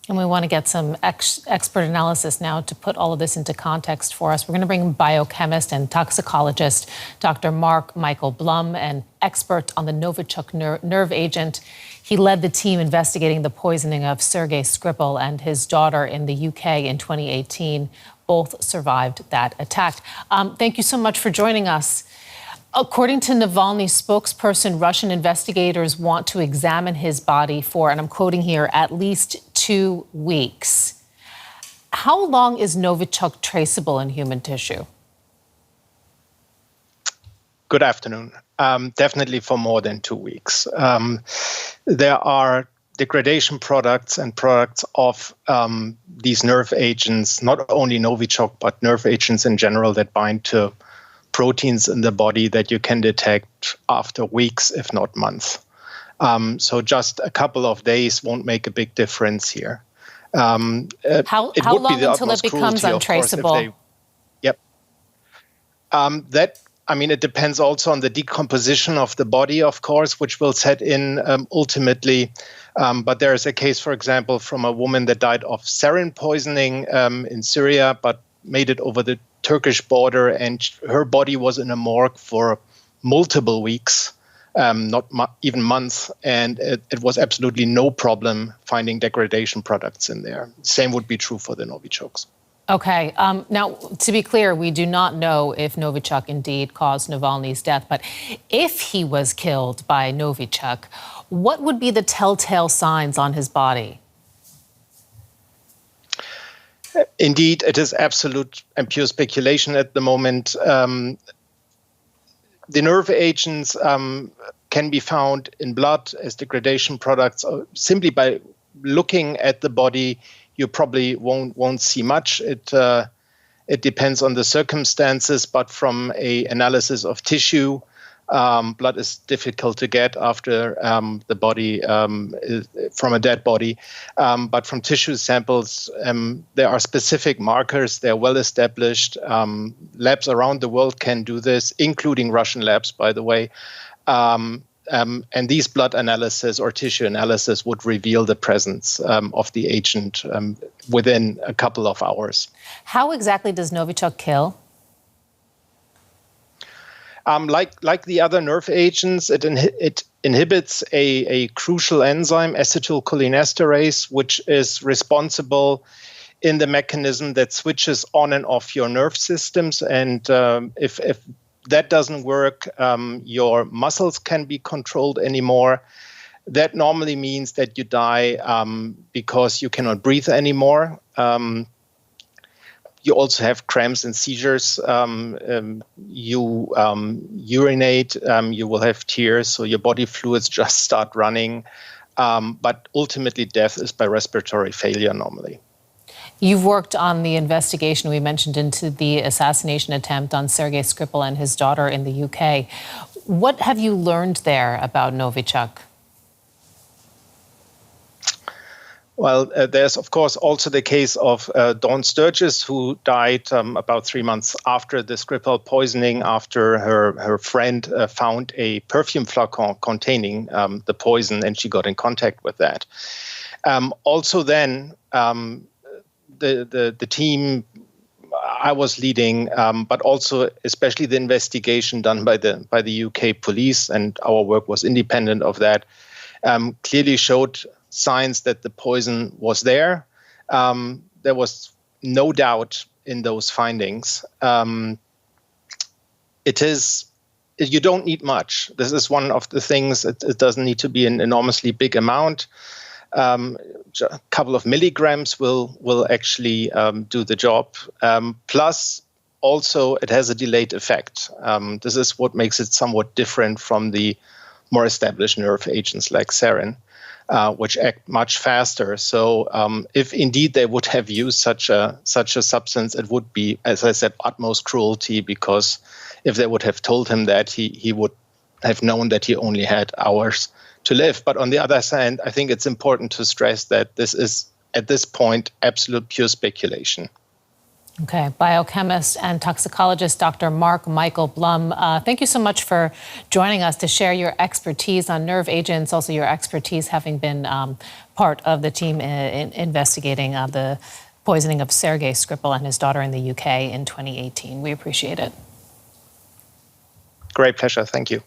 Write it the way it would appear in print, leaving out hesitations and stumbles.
And we want to get some expert analysis now to put all of this into context for us. We're going to bring biochemist and toxicologist Dr. Marc-Michael Blum, an expert on the Novichok nerve agent. He led the team investigating the poisoning of Sergei Skripal and his daughter in the UK in 2018. Both survived that attack. Thank you so much for joining us. According to Navalny's spokesperson, Russian investigators want to examine his body for, and I'm quoting here, at least 2 weeks. How long is Novichok traceable in human tissue? Good afternoon. Definitely for more than 2 weeks. There are degradation products and products of these nerve agents, not only Novichok, but nerve agents in general that bind to proteins in the body that you can detect after weeks, if not months. So just a couple of days won't make a big difference here. How long until it becomes untraceable? It depends also on the decomposition of the body, of course, which will set in ultimately. But there is a case, for example, from a woman that died of sarin poisoning in Syria, but made it over the Turkish border, and her body was in a morgue for multiple weeks, not even months, and it was absolutely no problem finding degradation products in there. Same would be true for the Novichoks. Okay. Now, to be clear, we do not know if Novichok indeed caused Navalny's death, but if he was killed by Novichok, what would be the telltale signs on his body? Indeed, it is absolute and pure speculation at the moment. The nerve agents can be found in blood as degradation products. Simply by looking at the body, you probably won't see much. It depends on the circumstances, but from an analysis of tissue, blood is difficult to get after the body from a dead body. But from tissue samples, there are specific markers. They're well established. Labs around the world can do this, including Russian labs, by the way. And these blood analysis or tissue analysis would reveal the presence of the agent within a couple of hours. How exactly does Novichok kill? Like the other nerve agents, it inhibits a crucial enzyme, acetylcholinesterase, which is responsible in the mechanism that switches on and off your nerve systems. And if that doesn't work, your muscles can be controlled anymore. That normally means that you die because you cannot breathe anymore. You also have cramps and seizures. You urinate, you will have tears, so your body fluids just start running. But ultimately, death is by respiratory failure normally. You've worked on the investigation we mentioned into the assassination attempt on Sergei Skripal and his daughter in the UK. What have you learned there about Novichok? Well, there's, of course, also the case of Dawn Sturgis, who died about 3 months after the Skripal poisoning, after her friend found a perfume flacon containing the poison, and she got in contact with that. Also then, the team I was leading, but also especially the investigation done by the UK police, and our work was independent of that, clearly showed signs that the poison was there. There was no doubt in those findings. You don't need much. This is one of the things. It doesn't need to be an enormously big amount. A couple of milligrams will actually do the job. Plus, also, it has a delayed effect. This is what makes it somewhat different from the more established nerve agents like sarin, which act much faster. So if indeed they would have used such a substance, it would be, as I said, utmost cruelty, because if they would have told him that, he would have known that he only had hours to live. But on the other side, I think it's important to stress that this is, at this point, absolute pure speculation. Okay, biochemist and toxicologist Dr. Marc-Michael Blum, thank you so much for joining us to share your expertise on nerve agents, also your expertise having been part of the team in investigating the poisoning of Sergei Skripal and his daughter in the UK in 2018. We appreciate it. Great pleasure. Thank you.